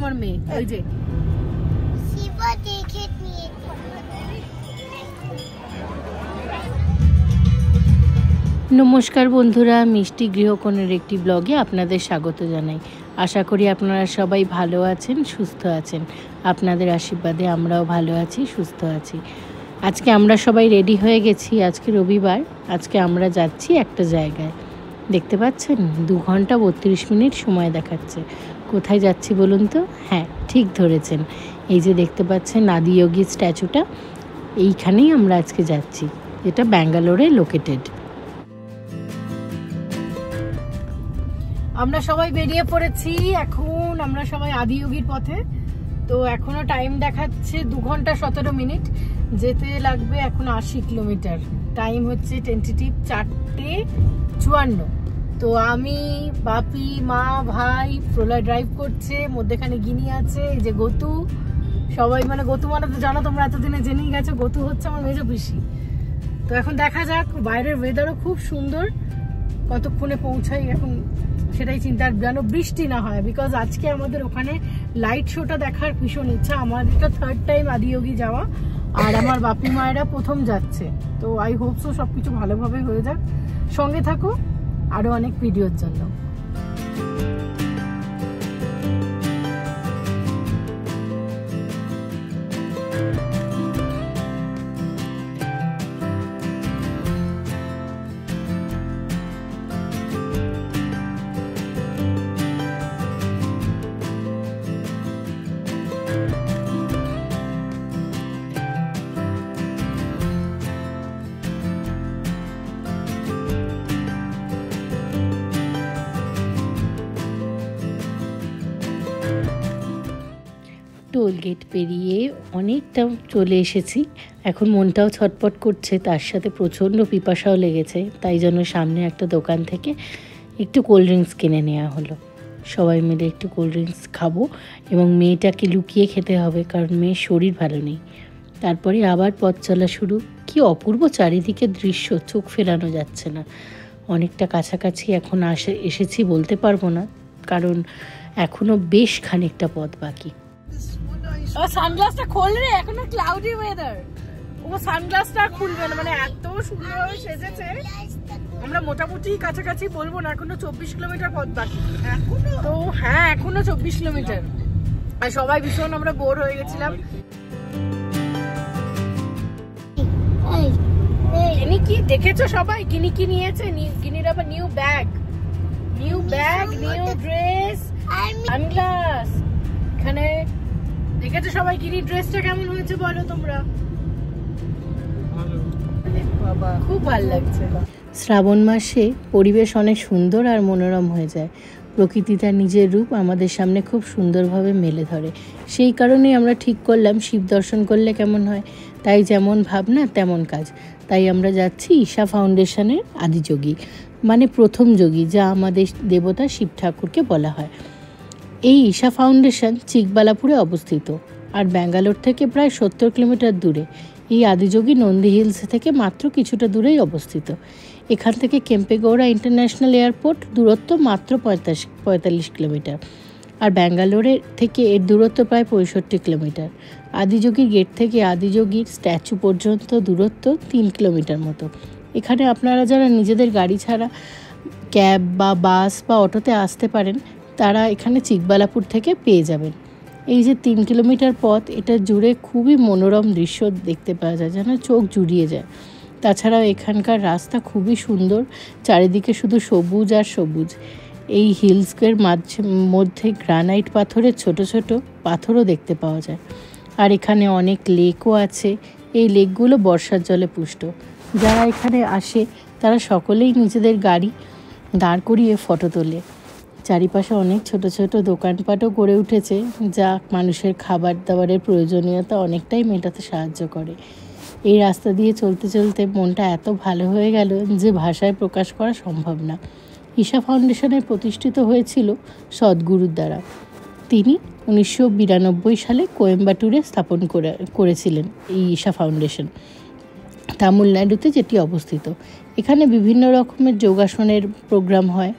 আমার মেয়ে, ওই যে নমস্কার বন্ধুরা, মিষ্টি গৃহকোণের একটি ব্লগে আপনাদের স্বাগত জানাই। আশা করি আপনারা সবাই ভালো আছেন, সুস্থ আছেন। আপনাদের আশীর্বাদে আমরাও ভালো আছি, সুস্থ আছি। আজকে আমরা সবাই রেডি হয়ে গেছি। আজকে রবিবার। আজকে আমরা যাচ্ছি একটা জায়গায়। দেখতে পাচ্ছেন 2 ঘন্টা 32 মিনিট সময় দেখাচ্ছে। কোথায় যাচ্ছি বলুন তো? হ্যাঁ, ঠিক ধরেছেন। এই যে দেখতে পাচ্ছেন আদিযোগী স্ট্যাচুটা, এইখানেই আমরা আজকে যাচ্ছি, যেটা ব্যাঙ্গালোরে লোকেটেড। আমরা সবাই বেরিয়ে পড়েছি। এখন আমরা সবাই আদিযোগীর পথে। তো এখনো টাইম দেখাচ্ছে 2 ঘন্টা 17 মিনিট। যেতে লাগবে এখন 80 কিলোমিটার। টাইম হচ্ছে টেন্টেটিভ 4:54। তো আমি, বাপি, মা, ভাই, প্রলয় ড্রাইভ করছে, মধ্যেখানে গিনি আছে, এই যে গতু। সবাই মানে গতু মানে তো জানো তোমরা, এতদিনে জেনেই গেছো, গতু হচ্ছে আমার মেজো পিসি। তো এখন দেখা যাক, বাইরের ওয়েদারও খুব সুন্দর। কতক্ষণে পৌঁছাই এখন সেটাই চিন্তা, যেন বৃষ্টি না হয়। বিকজ আজকে আমাদের ওখানে লাইট শোটা দেখার ভীষণ ইচ্ছা। আমার এটা 3rd টাইম আদিযোগী যাওয়া, আর আমার বাপি মায়েরা প্রথম যাচ্ছে। তো আই হোপ সো সবকিছু ভালোভাবে হয়ে যাক। সঙ্গে থাকো আরো অনেক ভিডিওর জন্য। টোল গেট পেরিয়ে অনেকটা চলে এসেছি। এখন মনটাও ছটপট করছে, তার সাথে প্রচণ্ড পিপাসাও লেগেছে। তাই জন্য সামনে একটা দোকান থেকে একটু কোল্ড ড্রিঙ্কস কিনে নেওয়া হলো। সবাই মিলে একটু কোল্ড ড্রিঙ্কস খাবো, এবং মেয়েটাকে লুকিয়ে খেতে হবে, কারণ মেয়ের শরীর ভালো নেই। তারপরে আবার পথ চলা শুরু। কি অপূর্ব চারিদিকে দৃশ্য, চোখ ফেরানো যাচ্ছে না। অনেকটা কাছাকাছি এখন এসেছি বলতে পারবো না, কারণ এখনো বেশ খানিকটা পথ বাকি। সানগ্লাসটা খোল রে, এখনো ক্লাউডি ওয়েদার। ও সানগ্লাসটা খুলবে না, মানে এত সুন্দর সেজেছে। আমরা মোটামুটি কাছাকাছি বলবো না, এখনো 24 কিলোমিটার পথ বাকি। তো হ্যাঁ, এখনো 24 কিলোমিটার। আর সবাই ভীষণ আমরা বোর হয়ে গেছিলাম। কিনি কি দেখেছো সবাই? কিনি কি নিয়েছে? কিনির আবার new bag, new dress, sunglass. এখানে দেখেছো সবাই কিনি ড্রেসটা কেমন হয়েছে বলো তোমরা? বাবা খুব ভালো লাগছে। শ্রাবণ মাসে পরিবেশ অনেক সুন্দর আর মনোরম হয়ে যায়। প্রকৃতি তার নিজের রূপ আমাদের সামনে খুব সুন্দরভাবে মেলে ধরে। সেই কারণেই আমরা ঠিক করলাম শিব দর্শন করলে কেমন হয়। তাই যেমন ভাবনা তেমন কাজ। তাই আমরা যাচ্ছি ঈশা ফাউন্ডেশনের আদিযোগী, মানে প্রথম যোগী, যা আমাদের দেবতা শিব ঠাকুরকে বলা হয়। এই ঈশা ফাউন্ডেশন চিকবালাপুরে অবস্থিত, আর ব্যাঙ্গালোর থেকে প্রায় 70 কিলোমিটার দূরে। এই আদিযোগী নন্দী হিলস থেকে মাত্র কিছুটা দূরেই অবস্থিত। এখান থেকে কেম্পেগৌড়া ইন্টারন্যাশনাল এয়ারপোর্ট দূরত্ব মাত্র 45 কিলোমিটার, আর ব্যাঙ্গালোরের থেকে এর দূরত্ব প্রায় 65 কিলোমিটার। আদিযোগীর গেট থেকে আদিযোগীর স্ট্যাচু পর্যন্ত দূরত্ব 3 কিলোমিটার মতো। এখানে আপনারা যারা নিজেদের গাড়ি ছাড়া ক্যাব বা বাস বা অটোতে আসতে পারেন, তারা এখানে চিকবালাপুর থেকে পেয়ে যাবেন। এই যে 3 কিলোমিটার পথ, এটা জুড়ে খুবই মনোরম দৃশ্য দেখতে পাওয়া যায়, যেন চোখ জুড়িয়ে যায়। তাছাড়াও এখানকার রাস্তা খুবই সুন্দর, চারিদিকে শুধু সবুজ আর সবুজ। এই হিলসের মধ্যে গ্রানাইট পাথরের ছোট ছোট পাথরও দেখতে পাওয়া যায়। আর এখানে অনেক লেকও আছে। এই লেকগুলো বর্ষার জলে পুষ্ট। যারা এখানে আসে তারা সকলেই নিজেদের গাড়ি দাঁড় করিয়ে ফটো তোলে। চারিপাশে অনেক ছোট ছোট দোকানপাটও গড়ে উঠেছে, যা মানুষের খাবার দাবারের প্রয়োজনীয়তা অনেকটাই মেটাতে সাহায্য করে। এই রাস্তা দিয়ে চলতে চলতে মনটা এত ভালো হয়ে গেল যে ভাষায় প্রকাশ করা সম্ভব না। ঈশা ফাউন্ডেশনের প্রতিষ্ঠিত হয়েছিল সদ্গুরুর দ্বারা। তিনি 1992 সালে কোয়েম্বাটুরে স্থাপন করেছিলেন এই ঈশা ফাউন্ডেশন, তামিলনাড়ুতে যেটি অবস্থিত। এখানে বিভিন্ন রকমের যোগাসনের প্রোগ্রাম হয়,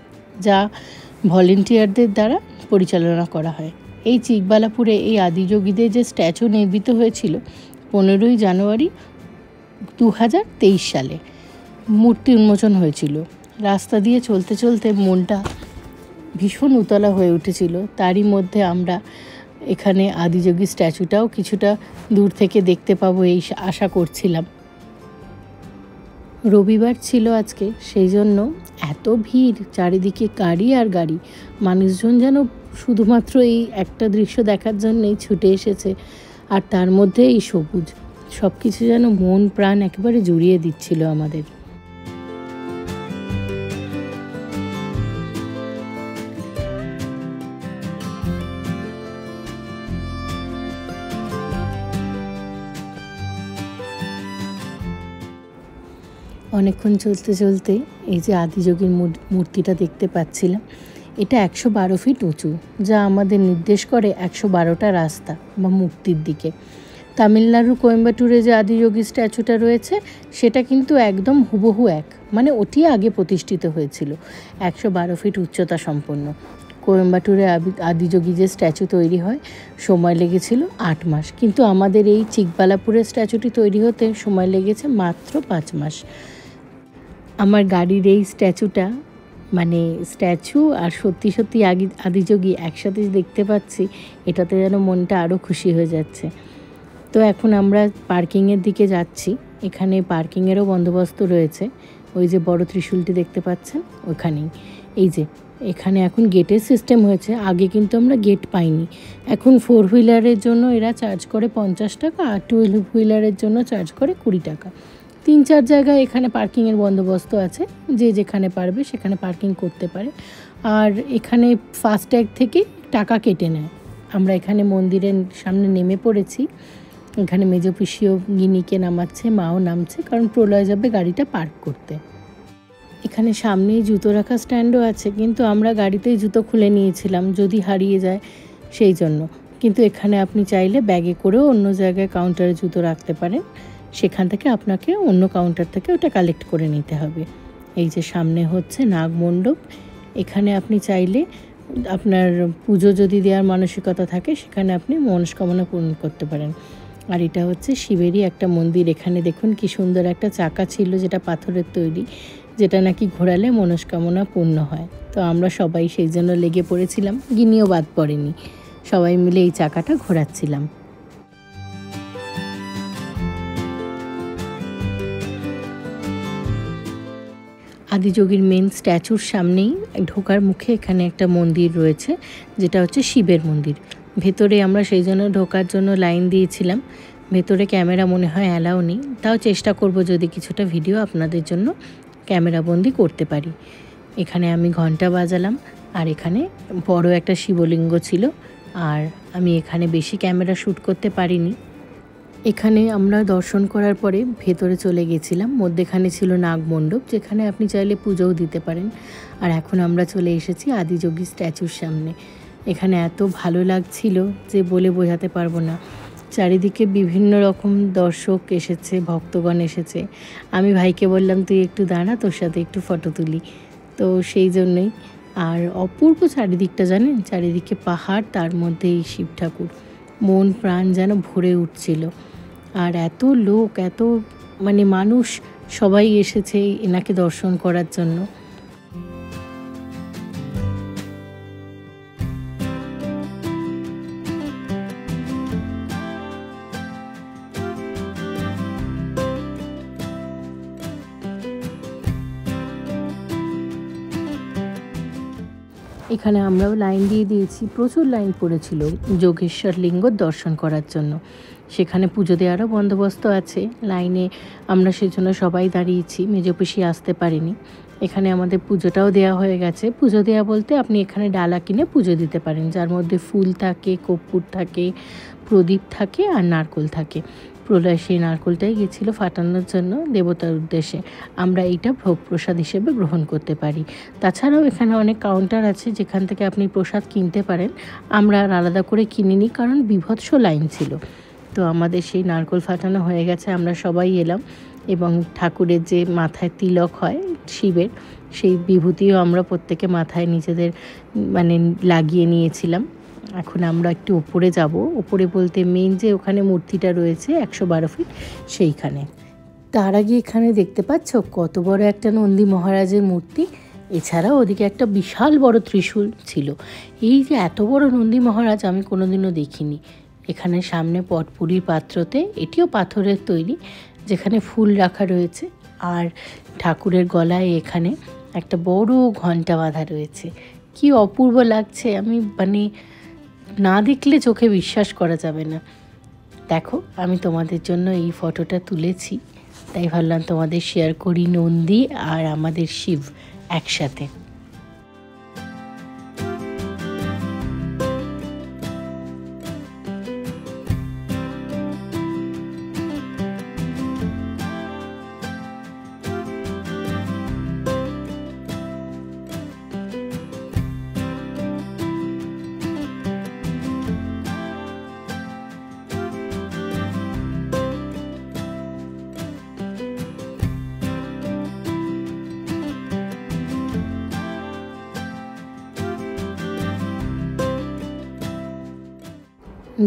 যা ভলেন্টিয়ারদের দ্বারা পরিচালনা করা হয়। এই চিকবালাপুরে এই আদিযোগীদের যে স্ট্যাচু নির্মিত হয়েছিল 15ই জানুয়ারি 2023 সালে মূর্তি উন্মোচন হয়েছিল। রাস্তা দিয়ে চলতে চলতে মনটা ভীষণ উতলা হয়ে উঠেছিল। তারই মধ্যে আমরা এখানে আদিযোগী স্ট্যাচুটাও কিছুটা দূর থেকে দেখতে পাবো এই আশা করছিলাম। রবিবার ছিল আজকে, সেই জন্য এত ভিড়, চারিদিকে গাড়ি আর গাড়ি। মানুষজন যেন শুধুমাত্র এই একটা দৃশ্য দেখার জন্যই ছুটে এসেছে। আর তার মধ্যে এই সবুজ, সব কিছু যেন মন প্রাণ একেবারে জুড়িয়ে দিচ্ছিল আমাদের। অনেকক্ষণ চলতে চলতে এই যে আদিযোগীর মূর্তিটা দেখতে পাচ্ছিলাম, এটা 112 ফিট উঁচু, যা আমাদের নির্দেশ করে 112টা রাস্তা বা মূর্তির দিকে। তামিলনাড়ুর কোয়েম্বাটুরে যে আদিযোগী স্ট্যাচুটা রয়েছে সেটা কিন্তু একদম হুবহু এক, মানে ওটি আগে প্রতিষ্ঠিত হয়েছিল। 112 ফিট উচ্চতা সম্পন্ন কোয়েম্বাটুরে আদিযোগী যে স্ট্যাচু তৈরি হয় সময় লেগেছিল 8 মাস, কিন্তু আমাদের এই চিকবালাপুরের স্ট্যাচুটি তৈরি হতে সময় লেগেছে মাত্র 5 মাস। আমার গাড়ির এই স্ট্যাচুটা, মানে স্ট্যাচু আর সত্যি সত্যি আদিযোগী একসাথে দেখতে পাচ্ছি, এটাতে যেন মনটা আরও খুশি হয়ে যাচ্ছে। তো এখন আমরা পার্কিংয়ের দিকে যাচ্ছি। এখানে পার্কিংয়েরও বন্দোবস্ত রয়েছে। ওই যে বড় ত্রিশূলটি দেখতে পাচ্ছেন ওখানেই। এই যে এখানে এখন গেটের সিস্টেম হয়েছে, আগে কিন্তু আমরা গেট পাইনি। এখন 4 হুইলারের জন্য এরা চার্জ করে 50 টাকা, আর 12 হুইলারের জন্য চার্জ করে 20 টাকা। 3-4 জায়গায় এখানে পার্কিংয়ের বন্দোবস্ত আছে, যে যেখানে পারবে সেখানে পার্কিং করতে পারে। আর এখানে ফাস্ট্যাগ থেকে টাকা কেটে নেয়। আমরা এখানে মন্দিরের সামনে নেমে পড়েছি। এখানে মেজো পিসিও গিনিকে নামাচ্ছে, মাও নামছে, কারণ প্রলয় যাবে গাড়িটা পার্ক করতে। এখানে সামনেই জুতো রাখা স্ট্যান্ডও আছে, কিন্তু আমরা গাড়িতেই জুতো খুলে নিয়েছিলাম যদি হারিয়ে যায় সেই জন্য। কিন্তু এখানে আপনি চাইলে ব্যাগে করেও অন্য জায়গায় কাউন্টারে জুতো রাখতে পারেন, সেখান থেকে আপনাকে অন্য কাউন্টার থেকে ওটা কালেক্ট করে নিতে হবে। এই যে সামনে হচ্ছে নাগমণ্ডপ, এখানে আপনি চাইলে আপনার পুজো যদি দেওয়ার মানসিকতা থাকে সেখানে আপনি মনস্কামনা পূরণ করতে পারেন। আর এটা হচ্ছে শিবেরই একটা মন্দির। এখানে দেখুন কি সুন্দর একটা চাকা ছিল, যেটা পাথরের তৈরি, যেটা নাকি ঘোরালে মনস্কামনা পূর্ণ হয়। তো আমরা সবাই সেই জন্য লেগে পড়েছিলাম, গিনিও বাদ পড়েনি, সবাই মিলে এই চাকাটা ঘোরাচ্ছিলাম। আদিযোগীর মেন স্ট্যাচুর সামনেই ঢোকার মুখে এখানে একটা মন্দির রয়েছে, যেটা হচ্ছে শিবের মন্দির। ভেতরে আমরা সেই জন্য ঢোকার জন্য লাইন দিয়েছিলাম। ভেতরে ক্যামেরা মনে হয় অ্যালাউ নেই, তাও চেষ্টা করব যদি কিছুটা ভিডিও আপনাদের জন্য ক্যামেরাবন্দি করতে পারি। এখানে আমি ঘন্টা বাজালাম, আর এখানে বড় একটা শিবলিঙ্গ ছিল, আর আমি এখানে বেশি ক্যামেরা শ্যুট করতে পারিনি। এখানে আমরা দর্শন করার পরে ভেতরে চলে গেছিলাম। মধ্যেখানে ছিল নাগমণ্ডপ, যেখানে আপনি চাইলে পুজোও দিতে পারেন। আর এখন আমরা চলে এসেছি আদিযোগী স্ট্যাচুর সামনে। এখানে এত ভালো লাগছিল যে বলে বোঝাতে পারবো না। চারিদিকে বিভিন্ন রকম দর্শক এসেছে, ভক্তগণ এসেছে। আমি ভাইকে বললাম তুই একটু দাঁড়া, তোর সাথে একটু ফটো তুলি। তো সেই জন্যই। আর অপূর্ব চারিদিকটা জানেন, চারিদিকে পাহাড়, তার মধ্যে এই শিব ঠাকুর, মন প্রাণ যেন ভরে উঠছিল। আর এত লোক, এত মানে মানুষ সবাই এসেছে এনাকে দর্শন করার জন্য। এখানে আমরাও লাইন দিয়ে দিয়েছি, প্রচুর লাইন পড়েছিল যোগেশ্বর লিঙ্গ দর্শন করার জন্য। সেখানে পুজো দেওয়ারও বন্দোবস্ত আছে। লাইনে আমরা সেজন্য সবাই দাঁড়িয়েছি, মেজো পিসি আসতে পারেনি। এখানে আমাদের পুজোটাও দেওয়া হয়ে গেছে। পুজো দেওয়া বলতে আপনি এখানে ডালা কিনে পুজো দিতে পারেন, যার মধ্যে ফুল থাকে, কর্পূর থাকে, প্রদীপ থাকে আর নারকোল থাকে। প্রলয় সেই নারকোলটাই গেছিলো ফাটানোর জন্য দেবতার উদ্দেশ্যে। আমরা এইটা ভোগ প্রসাদ হিসেবে গ্রহণ করতে পারি। তাছাড়াও এখানে অনেক কাউন্টার আছে যেখান থেকে আপনি প্রসাদ কিনতে পারেন। আমরা আর আলাদা করে কিনিনি, কারণ বিভৎস লাইন ছিল। তো আমাদের সেই নারকোল ফাটানো হয়ে গেছে, আমরা সবাই এলাম। এবং ঠাকুরের যে মাথায় তিলক হয় শিবের, সেই বিভূতিও আমরা প্রত্যেকে মাথায় নিজেদের মানে লাগিয়ে নিয়েছিলাম। এখন আমরা একটু উপরে যাব, উপরে বলতে মেন যে ওখানে মূর্তিটা রয়েছে 112 ফিট সেইখানে। তার আগে এখানে দেখতে পাচ্ছ কত বড় একটা নন্দী মহারাজের মূর্তি, এছাড়াও ওদিকে একটা বিশাল বড় ত্রিশূল ছিল। এই যে এত বড় নন্দী মহারাজ আমি কোনোদিনও দেখিনি। এখানে সামনে পটপুরির পাত্রতে, এটিও পাথরের তৈরি, যেখানে ফুল রাখা রয়েছে, আর ঠাকুরের গলায় এখানে একটা বড় ঘণ্টা বাঁধা রয়েছে। কি অপূর্ব লাগছে, আমি মানে না দেখলে চোখে বিশ্বাস করা যাবে না। দেখো আমি তোমাদের জন্য এই ফটোটা তুলেছি, তাই ভাবলাম তোমাদের শেয়ার করি নন্দী আর আমাদের শিব একসাথে।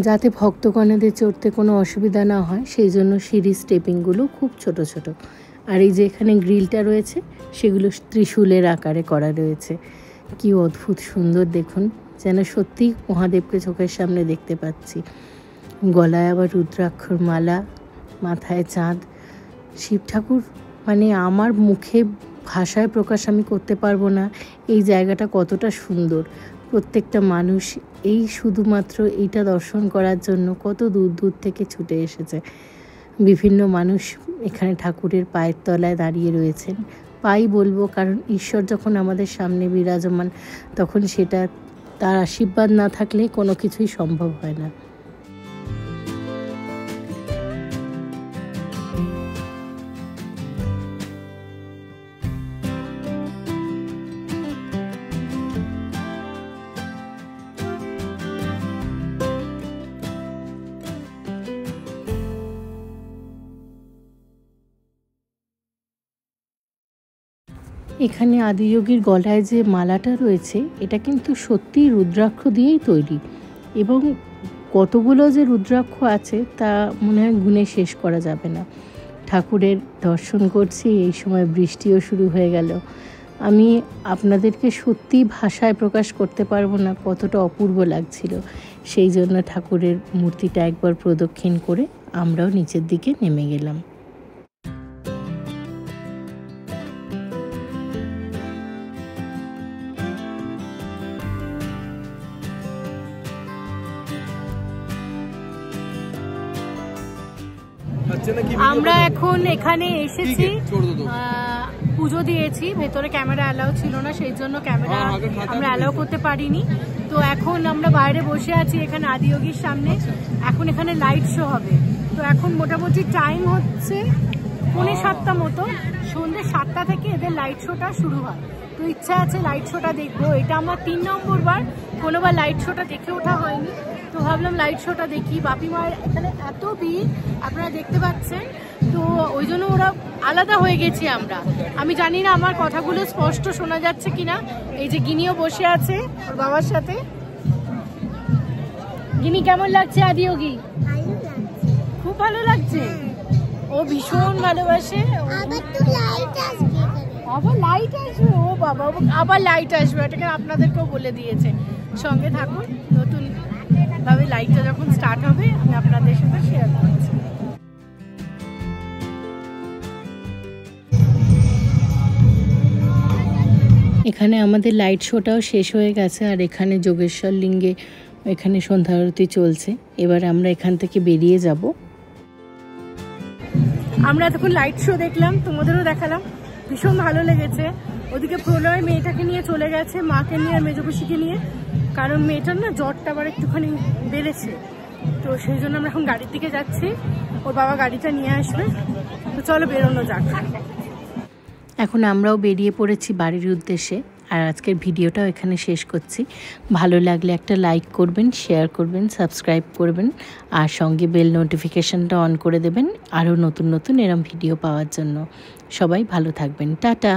যাতে ভক্তগণেদের চড়তে কোনো অসুবিধা না হয় সেই জন্য সিঁড়ির স্টেপিংগুলো খুব ছোট ছোট। আর এই যে এখানে গ্রিলটা রয়েছে সেগুলো ত্রিশূলের আকারে করা রয়েছে। কি অদ্ভুত সুন্দর দেখুন, যেন সত্যি মহাদেবকে চোখের সামনে দেখতে পাচ্ছি। গলায় আবার রুদ্রাক্ষর মালা, মাথায় চাঁদ। শিব ঠাকুর মানে আমার মুখে ভাষায় প্রকাশ আমি করতে পারবো না এই জায়গাটা কতটা সুন্দর। প্রত্যেকটা মানুষ এই শুধুমাত্র এইটা দর্শন করার জন্য কত দূর দূর থেকে ছুটে এসেছে। বিভিন্ন মানুষ এখানে ঠাকুরের পায়ের তলায় দাঁড়িয়ে রয়েছেন। পাই বলবো, কারণ ঈশ্বর যখন আমাদের সামনে বিরাজমান তখন সেটা তার আশীর্বাদ না থাকলে কোনো কিছুই সম্ভব হয় না। এখানে আদিযোগীর গলায় যে মালাটা রয়েছে এটা কিন্তু সত্যিই রুদ্রাক্ষ দিয়েই তৈরি, এবং কতগুলো যে রুদ্রাক্ষ আছে তা মনে হয় গুণে শেষ করা যাবে না। ঠাকুরের দর্শন করছি, এই সময় বৃষ্টিও শুরু হয়ে গেল। আমি আপনাদেরকে সত্যি ভাষায় প্রকাশ করতে পারবো না কতটা অপূর্ব লাগছিল। সেই জন্য ঠাকুরের মূর্তিটা একবার প্রদক্ষিণ করে আমরাও নিচের দিকে নেমে গেলাম। আমরা এখন এখানে এসেছি, পুজো দিয়েছি, ভেতরে ক্যামেরা অ্যালাউ ছিল না, সেই জন্য ক্যামেরা আমরা অ্যালাউ করতে পারিনি। তো এখন আমরা বাইরে বসে আছি এখানে আদিযোগীর সামনে। এখন এখানে লাইট শো হবে। তো এখন মোটামুটি টাইম হচ্ছে 6:45 মতো, সন্ধ্যে 7টা থেকে এদের লাইট শোটা শুরু হয়। তো ইচ্ছা আছে লাইট শোটা দেখবো। এটা আমার 3 নম্বর বার, কোনোবার লাইট শোটা দেখে ওঠা হয়নি, তো ভাবলাম লাইট শোটা দেখি। বাপি মায়ের এখানে এত ভিড় আপনারা দেখতে পাচ্ছেন, তো ওই জন্য ওরা আলাদা হয়ে গেছি আমরা। আমি জানি না আমার কথাগুলো স্পষ্ট শোনা যাচ্ছে কিনা। এই যে গিনিও বসে আছে ওর বাবার সাথে। গিনি কেমন লাগছে আদিযোগী? খুব ভালো লাগছে, ও ভীষণ ভালোবাসে। আবার লাইট আসবে, ও বাবা আবার লাইট আসবে, এটাকে আপনাদেরকেও বলে দিয়েছে। সঙ্গে থাকুন, নতুন ভাবে লাইটটা যখন স্টার্ট হবে আমি আপনাদের সাথে শেয়ার করছি। এখানে আমাদের লাইট শোটাও শেষ হয়ে গেছে, আর এখানে যোগেশ্বর লিঙ্গে এখানে সন্ধ্যা আরতি চলছে। এবার আমরা এখান থেকে বেরিয়ে যাব। আমরা এতক্ষণ লাইট শো দেখলাম, তোমাদেরও দেখালাম, ভীষণ ভালো লেগেছে। ওদিকে প্রলয় মেয়েটাকে নিয়ে চলে গেছে, মাকে নিয়ে আর মেজকুশিকে নিয়ে, কারণ মেয়েটার না জ্বরটা আবার একটুখানি বেড়েছে। তো সেই জন্য আমরা এখন গাড়ির দিকে যাচ্ছি, ওর বাবা গাড়িটা নিয়ে আসবে। তো চলো বেরোনো যাক। এখন আমরাও বেরিয়ে পড়েছি বাড়ির উদ্দেশ্যে। আর আজকের ভিডিওটাও এখানে শেষ করছি। ভালো লাগলে একটা লাইক করবেন, শেয়ার করবেন, সাবস্ক্রাইব করবেন, আর সঙ্গে বেল নোটিফিকেশানটা অন করে দেবেন আরও নতুন নতুন এরম ভিডিও পাওয়ার জন্য। সবাই ভালো থাকবেন, টাটা।